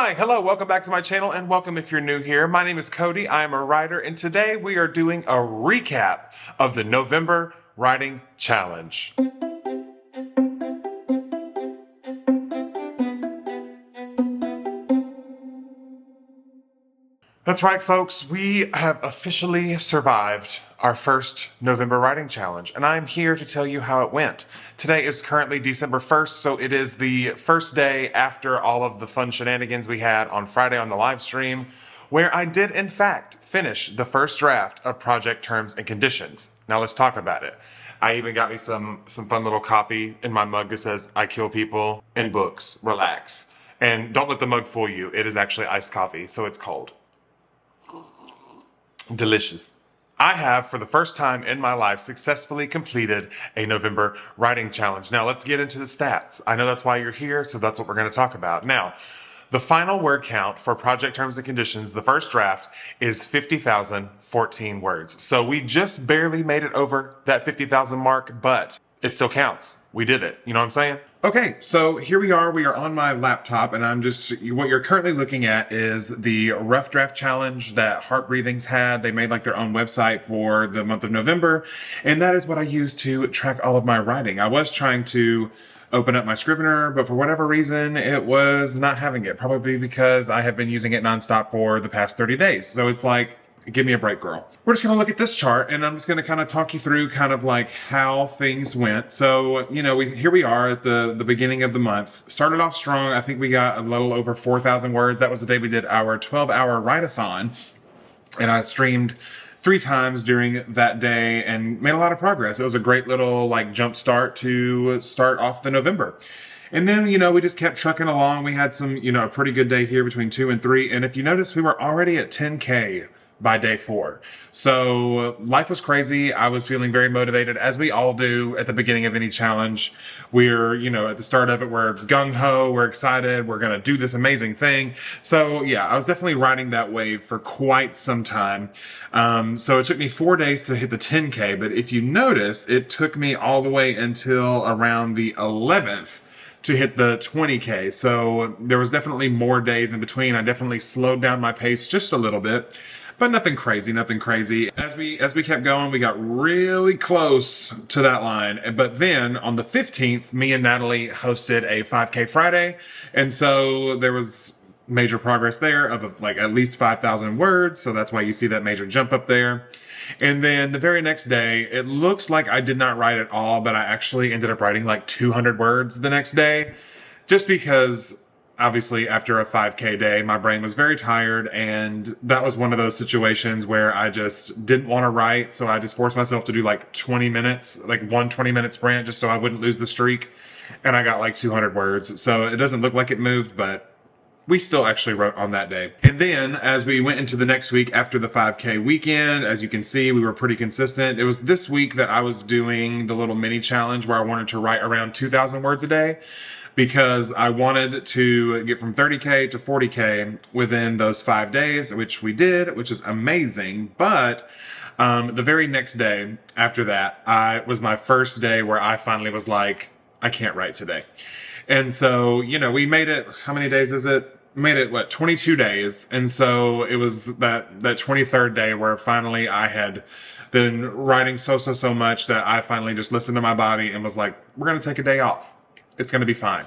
Hi, hello, welcome back to my channel and welcome if you're new here. My name is Cody, I am a writer, and today we are doing a recap of the November Writing Challenge. That's right, folks. We have officially survived our first November Writing Challenge, and I'm here to tell you how it went. Today is currently December 1st, so it is the first day after all of the fun shenanigans we had on Friday on the live stream, where I did, in fact, finish the first draft of Project Terms and Conditions. Now let's talk about it. I even got me some fun little coffee in my mug that says, "I kill people in books, relax." And don't let the mug fool you. It is actually iced coffee, so it's cold. Delicious. I have, for the first time in my life, successfully completed a November writing challenge. Now, let's get into the stats. I know that's why you're here, so that's what we're going to talk about. Now, the final word count for Project Terms and Conditions, the first draft, is 50,014 words. So we just barely made it over that 50,000 mark, but it still counts. We did it. You know what I'm saying? Okay, so here we are. We are on my laptop, and what you're currently looking at is the rough draft challenge that Heart Breathing's had. They made like their own website for the month of November, and that is what I use to track all of my writing. I was trying to open up my Scrivener, but for whatever reason, it was not having it. Probably because I have been using it nonstop for the past 30 days. So it's like, give me a break, girl. We're just going to look at this chart, and I'm just going to kind of talk you through kind of like how things went. So, here we are at the beginning of the month. Started off strong. I think we got a little over 4,000 words. That was the day we did our 12-hour write-a-thon, and I streamed 3 times during that day and made a lot of progress. It was a great little like jump start to start off the November. And then, we just kept trucking along. We had some, a pretty good day here between 2 and 3. And if you notice, we were already at 10K by day 4. So life was crazy. I was feeling very motivated, as we all do at the beginning of any challenge. We're, at the start of it, we're gung-ho, we're excited, we're going to do this amazing thing. So yeah, I was definitely riding that wave for quite some time. So it took me 4 days to hit the 10K, but if you notice, it took me all the way until around the 11th to hit the 20K. So there was definitely more days in between. I definitely slowed down my pace just a little bit. But nothing crazy. As we kept going, we got really close to that line. But then on the 15th, me and Natalie hosted a 5K Friday. And so there was major progress there of like at least 5,000 words. So that's why you see that major jump up there. And then the very next day, it looks like I did not write at all, but I actually ended up writing like 200 words the next day, just because obviously, after a 5K day, my brain was very tired, and that was one of those situations where I just didn't want to write, so I just forced myself to do like 20 minutes, like one 20-minute sprint, just so I wouldn't lose the streak, and I got like 200 words. So it doesn't look like it moved, but we still actually wrote on that day. And then, as we went into the next week after the 5K weekend, as you can see, we were pretty consistent. It was this week that I was doing the little mini challenge where I wanted to write around 2,000 words a day, because I wanted to get from 30K to 40K within those 5 days, which we did, which is amazing. But the very next day after that, was my first day where I finally was like, I can't write today. And so, we made it, how many days is it? We made it, 22 days. And so it was that 23rd day where finally I had been writing so much that I finally just listened to my body and was like, we're going to take a day off. It's going to be fine.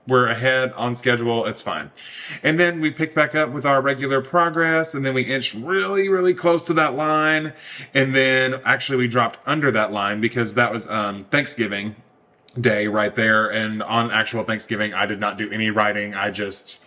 We're ahead on schedule. It's fine. And then we picked back up with our regular progress, and then we inched really, really close to that line. And then actually we dropped under that line because that was Thanksgiving Day right there. And on actual Thanksgiving, I did not do any writing. I just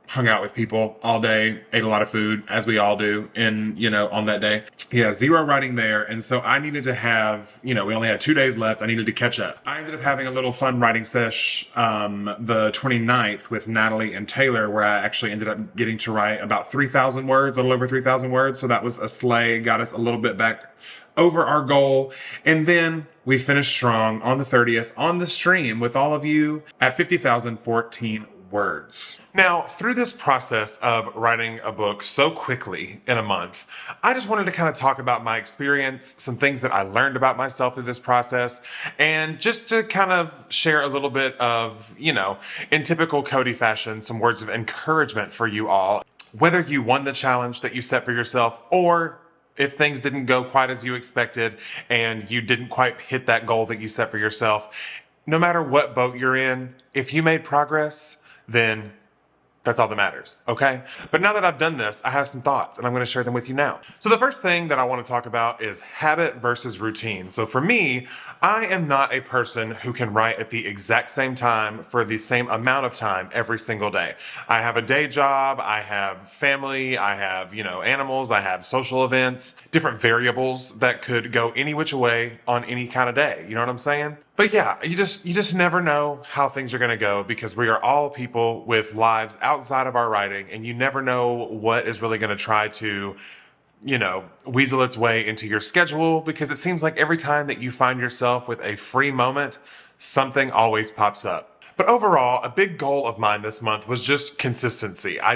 hung out with people all day, ate a lot of food, as we all do, on that day. Yeah, 0 writing there. And so I needed to have, we only had 2 days left. I needed to catch up. I ended up having a little fun writing sesh, the 29th with Natalie and Taylor, where I actually ended up getting to write about 3,000 words, a little over 3,000 words. So that was a slay, got us a little bit back over our goal. And then we finished strong on the 30th on the stream with all of you at 50,014 words. Now, through this process of writing a book so quickly in a month, I just wanted to kind of talk about my experience, some things that I learned about myself through this process, and just to kind of share a little bit of, in typical Cody fashion, some words of encouragement for you all. Whether you won the challenge that you set for yourself, or if things didn't go quite as you expected and you didn't quite hit that goal that you set for yourself, no matter what boat you're in, if you made progress, then that's all that matters, okay? But now that I've done this, I have some thoughts and I'm going to share them with you now. So the first thing that I want to talk about is habit versus routine. So for me, I am not a person who can write at the exact same time for the same amount of time every single day. I have a day job, I have family, I have, animals, I have social events, different variables that could go any which way on any kind of day. You know what I'm saying? But yeah, you just never know how things are going to go because we are all people with lives outside of our writing, and you never know what is really going to try to, weasel its way into your schedule, because it seems like every time that you find yourself with a free moment, something always pops up. But overall, a big goal of mine this month was just consistency. I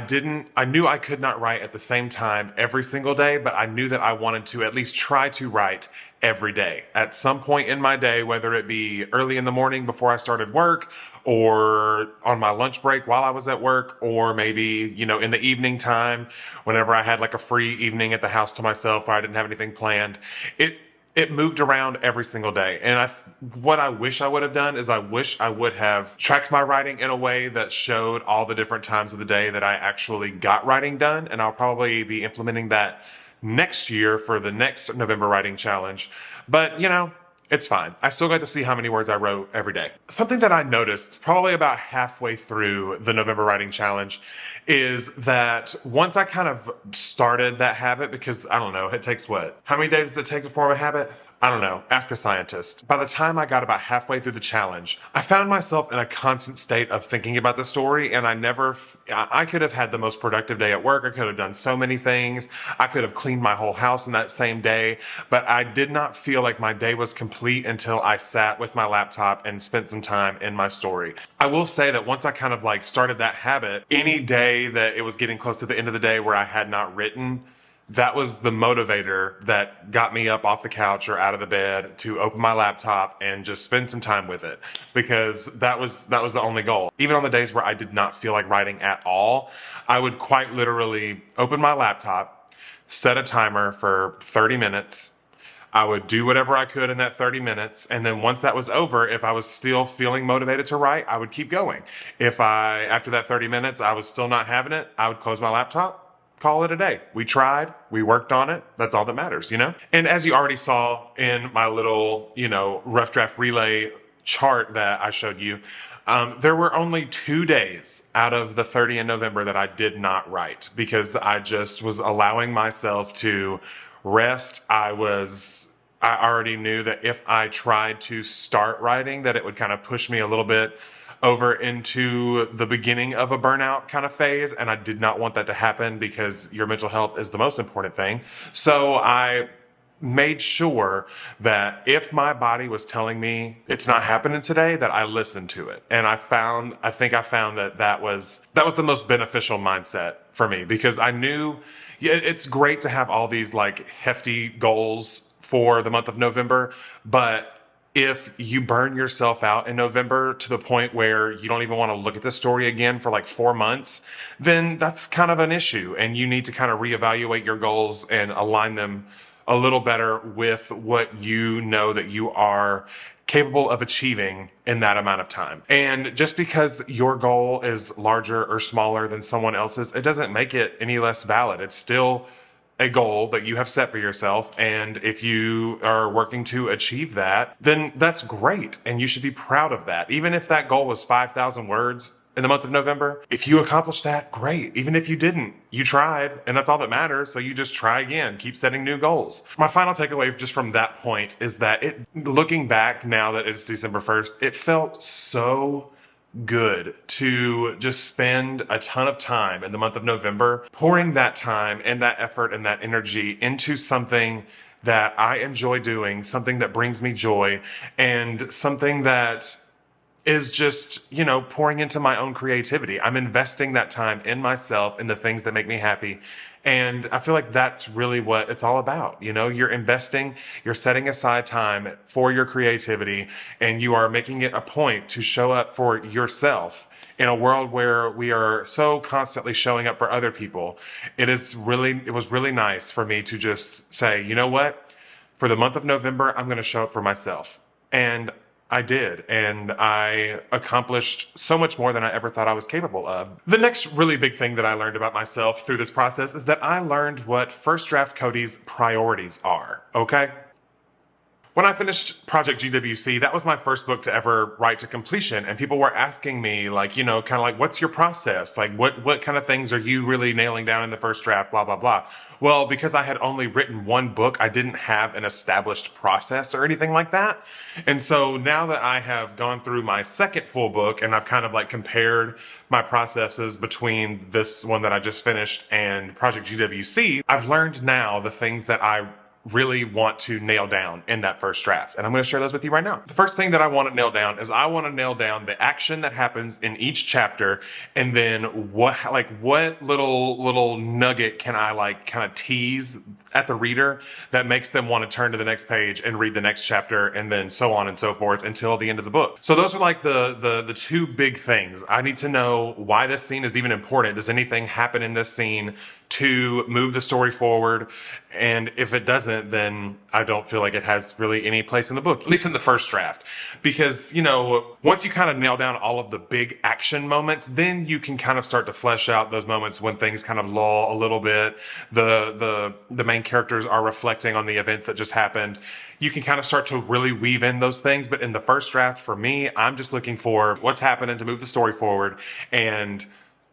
knew I could not write at the same time every single day, but I knew that I wanted to at least try to write every day at some point in my day, whether it be early in the morning before I started work, or on my lunch break while I was at work, or maybe, in the evening time, whenever I had like a free evening at the house to myself where I didn't have anything planned. It moved around every single day. And what I wish I would have done is I wish I would have tracked my writing in a way that showed all the different times of the day that I actually got writing done. And I'll probably be implementing that next year for the next November writing challenge. But, it's fine. I still got to see how many words I wrote every day. Something that I noticed probably about halfway through the November writing challenge is that once I kind of started that habit, because I don't know, it takes what? How many days does it take to form a habit? I don't know. Ask a scientist. By the time I got about halfway through the challenge, I found myself in a constant state of thinking about the story, and I could have had the most productive day at work. I could have done so many things. I could have cleaned my whole house in that same day, but I did not feel like my day was complete until I sat with my laptop and spent some time in my story. I will say that once I kind of started that habit, any day that it was getting close to the end of the day where I had not written, that was the motivator that got me up off the couch or out of the bed to open my laptop and just spend some time with it, because that was the only goal. Even on the days where I did not feel like writing at all, I would quite literally open my laptop, set a timer for 30 minutes. I would do whatever I could in that 30 minutes. And then once that was over, if I was still feeling motivated to write, I would keep going. After that 30 minutes, I was still not having it, I would close my laptop, call it a day. We tried, we worked on it. That's all that matters, And as you already saw in my little, rough draft relay chart that I showed you, there were only 2 days out of the 30 in November that I did not write because I just was allowing myself to rest. I already knew that if I tried to start writing, that it would kind of push me a little bit over into the beginning of a burnout kind of phase. And I did not want that to happen because your mental health is the most important thing. So I made sure that if my body was telling me it's not happening today, that I listened to it. And I think I found that was the most beneficial mindset for me, because I knew it's great to have all these hefty goals for the month of November, but if you burn yourself out in November to the point where you don't even want to look at the story again for 4 months, then that's kind of an issue. And you need to kind of reevaluate your goals and align them a little better with what you know that you are capable of achieving in that amount of time. And just because your goal is larger or smaller than someone else's, it doesn't make it any less valid. It's still a goal that you have set for yourself. And if you are working to achieve that, then that's great. And you should be proud of that. Even if that goal was 5,000 words in the month of November, if you accomplished that, great. Even if you didn't, you tried, and that's all that matters. So you just try again, keep setting new goals. My final takeaway just from that point is that looking back now that it's December 1st, it felt so good to just spend a ton of time in the month of November, pouring that time and that effort and that energy into something that I enjoy doing, something that brings me joy, and something that is just, pouring into my own creativity. I'm investing that time in myself, in the things that make me happy. And I feel like that's really what it's all about. You're investing, you're setting aside time for your creativity, and you are making it a point to show up for yourself in a world where we are so constantly showing up for other people. It was really nice for me to just say, you know what? For the month of November, I'm going to show up for myself. And I did, and I accomplished so much more than I ever thought I was capable of. The next really big thing that I learned about myself through this process is that I learned what First Draft Cody's priorities are, okay? When I finished Project GWC, that was my first book to ever write to completion. And people were asking me, like, kind of like, what's your process? Like, what kind of things are you really nailing down in the first draft, blah, blah, blah. Well, because I had only written one book, I didn't have an established process or anything like that. And so now that I have gone through my second full book and I've kind of like compared my processes between this one that I just finished and Project GWC, I've learned now the things that I really want to nail down in that first draft. And I'm going to share those with you right now. The first thing that I want to nail down is I want to nail down the action that happens in each chapter. And then what little nugget can I kind of tease at the reader that makes them want to turn to the next page and read the next chapter, and then so on and so forth until the end of the book. So those are like the two big things. I need to know why this scene is even important. Does anything happen in this scene to move the story forward? And if it doesn't, then I don't feel like it has really any place in the book, at least in the first draft. Because, once you kind of nail down all of the big action moments, then you can kind of start to flesh out those moments when things kind of lull a little bit. The main characters are reflecting on the events that just happened. You can kind of start to really weave in those things. But in the first draft, for me, I'm just looking for what's happening to move the story forward, and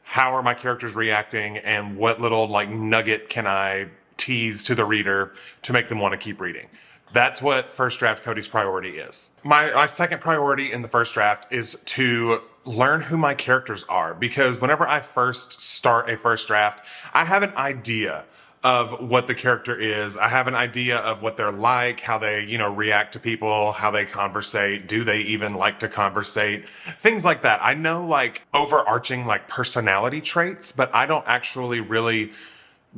how are my characters reacting, and what little nugget can I tease to the reader to make them want to keep reading. That's what First Draft Cody's priority is. My second priority in the first draft is to learn who my characters are, because whenever I first start a first draft, I have an idea of what the character is. I have an idea of what they're like, how they, react to people, how they conversate. Do they even like to conversate? Things like that. I know overarching personality traits, but I don't actually really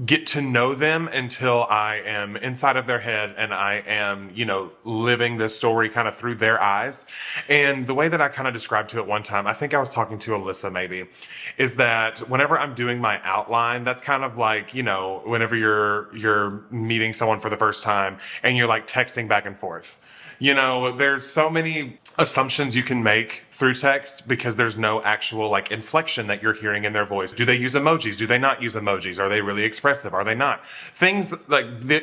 get to know them until I am inside of their head and I am, living this story kind of through their eyes. And the way that I kind of described to it one time, I think I was talking to Alyssa maybe, is that whenever I'm doing my outline, that's kind of whenever you're meeting someone for the first time and you're texting back and forth. There's so many assumptions you can make through text because there's no actual inflection that you're hearing in their voice. Do they use emojis? Do they not use emojis? Are they really expressive? Are they not? Things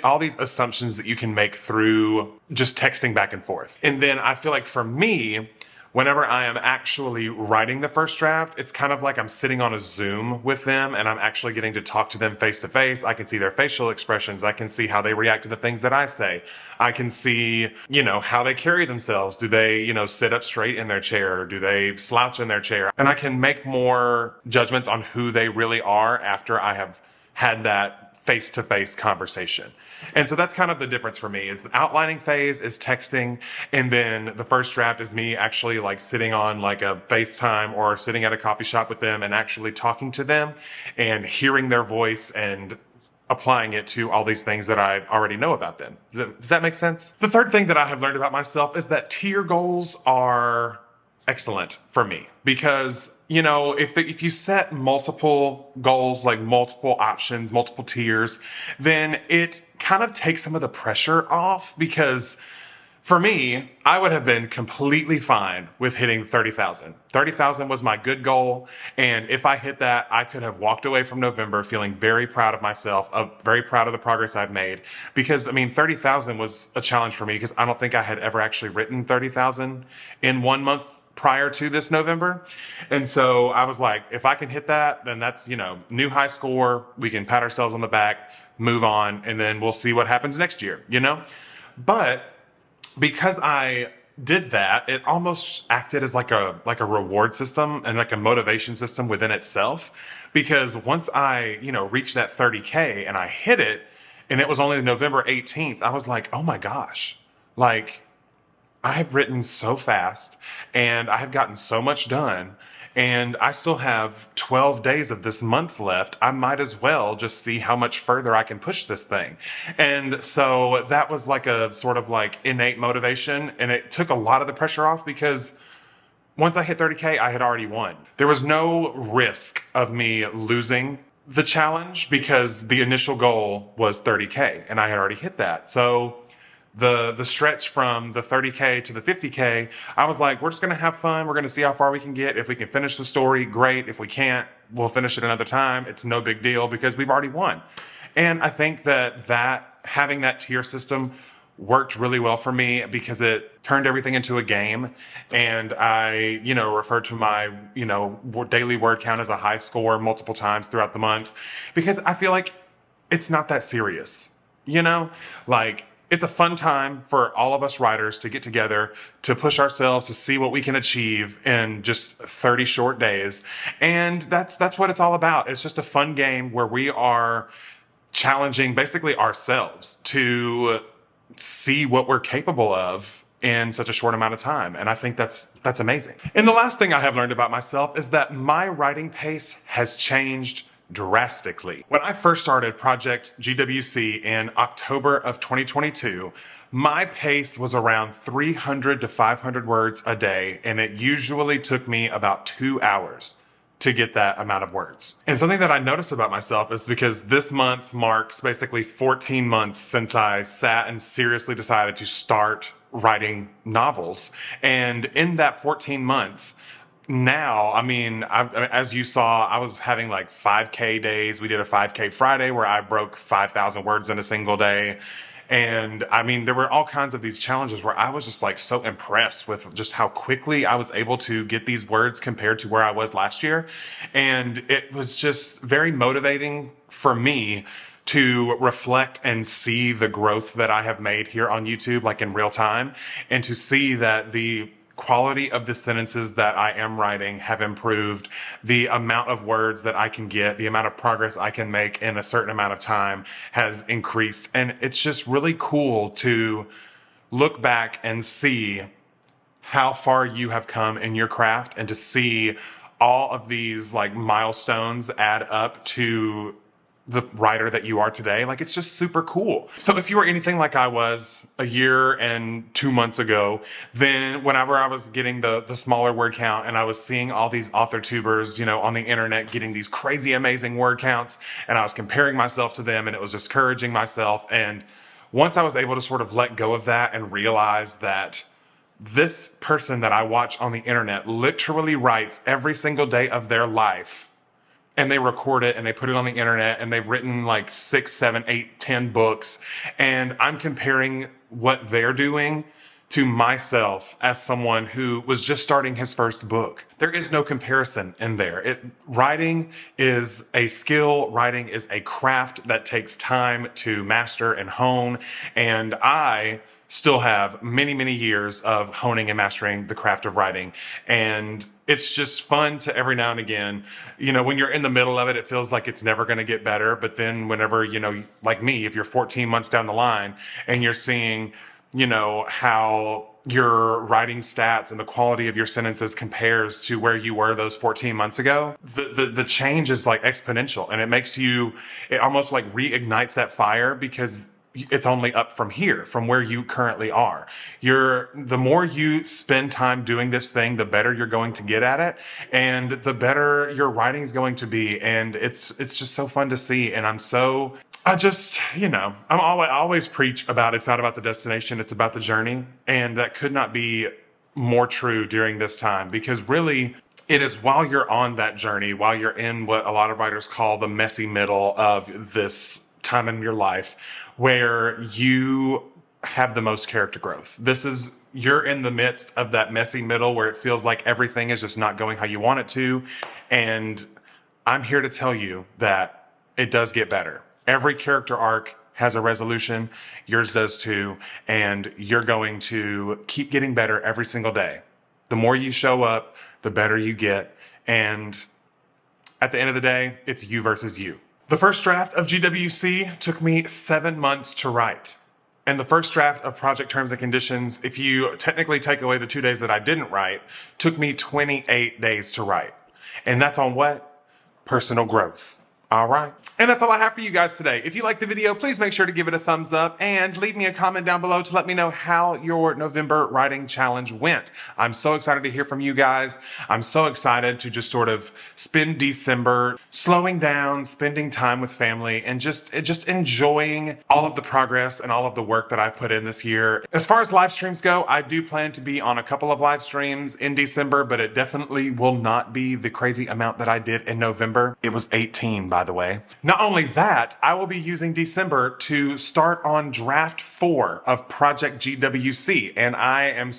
all these assumptions that you can make through just texting back and forth. And then I feel like for me, whenever I am actually writing the first draft, it's kind of like I'm sitting on a Zoom with them and I'm actually getting to talk to them face to face. I can see their facial expressions. I can see how they react to the things that I say. I can see, how they carry themselves. Do they, sit up straight in their chair? Or do they slouch in their chair? And I can make more judgments on who they really are after I have had that face-to-face conversation. And so that's kind of the difference for me, is the outlining phase is texting. And then the first draft is me actually sitting on a FaceTime or sitting at a coffee shop with them and actually talking to them and hearing their voice and applying it to all these things that I already know about them. Does that make sense? The third thing that I have learned about myself is that tier goals are excellent for me, because if you set multiple goals, multiple options, multiple tiers, then it kind of takes some of the pressure off. Because for me, I would have been completely fine with hitting 30,000. 30,000 was my good goal. And if I hit that, I could have walked away from November feeling very proud of myself, very proud of the progress I've made. Because 30,000 was a challenge for me, because I don't think I had ever actually written 30,000 in 1 month prior to this November. And so I was like, if I can hit that, then that's, new high score. We can pat ourselves on the back, move on, and then we'll see what happens next year, But because I did that, it almost acted as like a reward system and a motivation system within itself. Because once I, reached that 30K and I hit it, and it was only November 18th, I was like, oh my gosh, I have written so fast and I have gotten so much done. And I still have 12 days of this month left. I might as well just see how much further I can push this thing. And so that was like a sort of like innate motivation. And it took a lot of the pressure off because once I hit 30K, I had already won. There was no risk of me losing the challenge because the initial goal was 30K and I had already hit that. So the stretch from the 30K to the 50K, I was like, we're just going to have fun. We're going to see how far we can get. If we can finish the story, great. If we can't, we'll finish it another time. It's no big deal because we've already won. And I think that having that tier system worked really well for me because it turned everything into a game. And I, referred to my, daily word count as a high score multiple times throughout the month because I feel like it's not that serious, like it's a fun time for all of us writers to get together, to push ourselves, to see what we can achieve in just 30 short days. And that's what it's all about. It's just a fun game where we are challenging basically ourselves to see what we're capable of in such a short amount of time. And I think that's amazing. And the last thing I have learned about myself is that my writing pace has changed drastically. When I first started Project GWC in October of 2022, my pace was around 300 to 500 words a day, and it usually took me about 2 hours to get that amount of words. And something that I noticed about myself is because this month marks basically 14 months since I sat and seriously decided to start writing novels. And in that 14 months, now, as you saw, I was having like 5K days. We did a 5K Friday where I broke 5,000 words in a single day. And there were all kinds of these challenges where I was just like so impressed with just how quickly I was able to get these words compared to where I was last year. And it was just very motivating for me to reflect and see the growth that I have made here on YouTube, like in real time, and to see that the quality of the sentences that I am writing have improved, the amount of words that I can get, the amount of progress I can make in a certain amount of time has increased. And it's just really cool to look back and see how far you have come in your craft and to see all of these like milestones add up to the writer that you are today. Like, it's just super cool. So if you were anything like I was a year and 2 months ago, then whenever I was getting the smaller word count and I was seeing all these author tubers, on the internet getting these crazy, amazing word counts, and I was comparing myself to them and it was discouraging myself. And once I was able to sort of let go of that and realize that this person that I watch on the internet literally writes every single day of their life, and they record it and they put it on the internet, and they've written like 6, 7, 8, 10 books. And I'm comparing what they're doing to myself as someone who was just starting his first book. There is no comparison in there. Writing is a skill. Writing is a craft that takes time to master and hone. And I still have many, many years of honing and mastering the craft of writing. And it's just fun to every now and again, when you're in the middle of it, it feels like it's never going to get better. But then whenever, like me, if you're 14 months down the line and you're seeing, how your writing stats and the quality of your sentences compares to where you were those 14 months ago, the change is like exponential, and it almost like reignites that fire because it's only up from here, from where you currently are. The more you spend time doing this thing, the better you're going to get at it, and the better your writing is going to be. And it's just so fun to see. And I always preach about it's not about the destination, it's about the journey. And that could not be more true during this time, because really it is while you're on that journey, while you're in what a lot of writers call the messy middle of this time in your life, where you have the most character growth. You're in the midst of that messy middle where it feels like everything is just not going how you want it to. And I'm here to tell you that it does get better. Every character arc has a resolution. Yours does too. And you're going to keep getting better every single day. The more you show up, the better you get. And at the end of the day, it's you versus you. The first draft of GWC took me 7 months to write. And the first draft of project terms and conditions, if you technically take away the 2 days that I didn't write, took me 28 days to write. And that's on what? Personal growth. All right. And that's all I have for you guys today. If you liked the video, please make sure to give it a thumbs up and leave me a comment down below to let me know how your November writing challenge went. I'm so excited to hear from you guys. I'm so excited to just sort of spend December slowing down, spending time with family, and just enjoying all of the progress and all of the work that I've put in this year. As far as live streams go, I do plan to be on a couple of live streams in December, but it definitely will not be the crazy amount that I did in November. It was 18, by the way. Not only that, I will be using December to start on draft 4 of Project GWC, and I am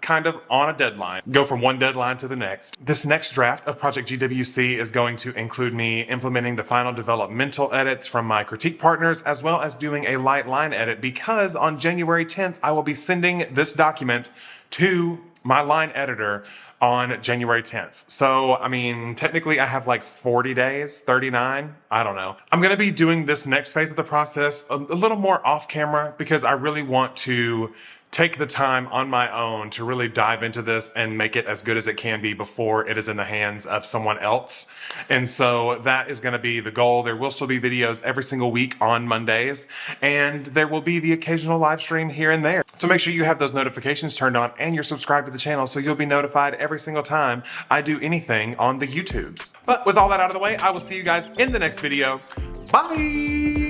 kind of on a deadline. Go from one deadline to the next. This next draft of Project GWC is going to include me implementing the final developmental edits from my critique partners, as well as doing a light line edit, because on January 10th, I will be sending this document to my line editor on January 10th. So, I mean, technically I have like 40 days, 39, I don't know. I'm going to be doing this next phase of the process a little more off camera because I really want to take the time on my own to really dive into this and make it as good as it can be before it is in the hands of someone else. And so that is going to be the goal. There will still be videos every single week on Mondays, and there will be the occasional live stream here and there. So make sure you have those notifications turned on and you're subscribed to the channel so you'll be notified every single time I do anything on the YouTubes. But with all that out of the way, I will see you guys in the next video. Bye!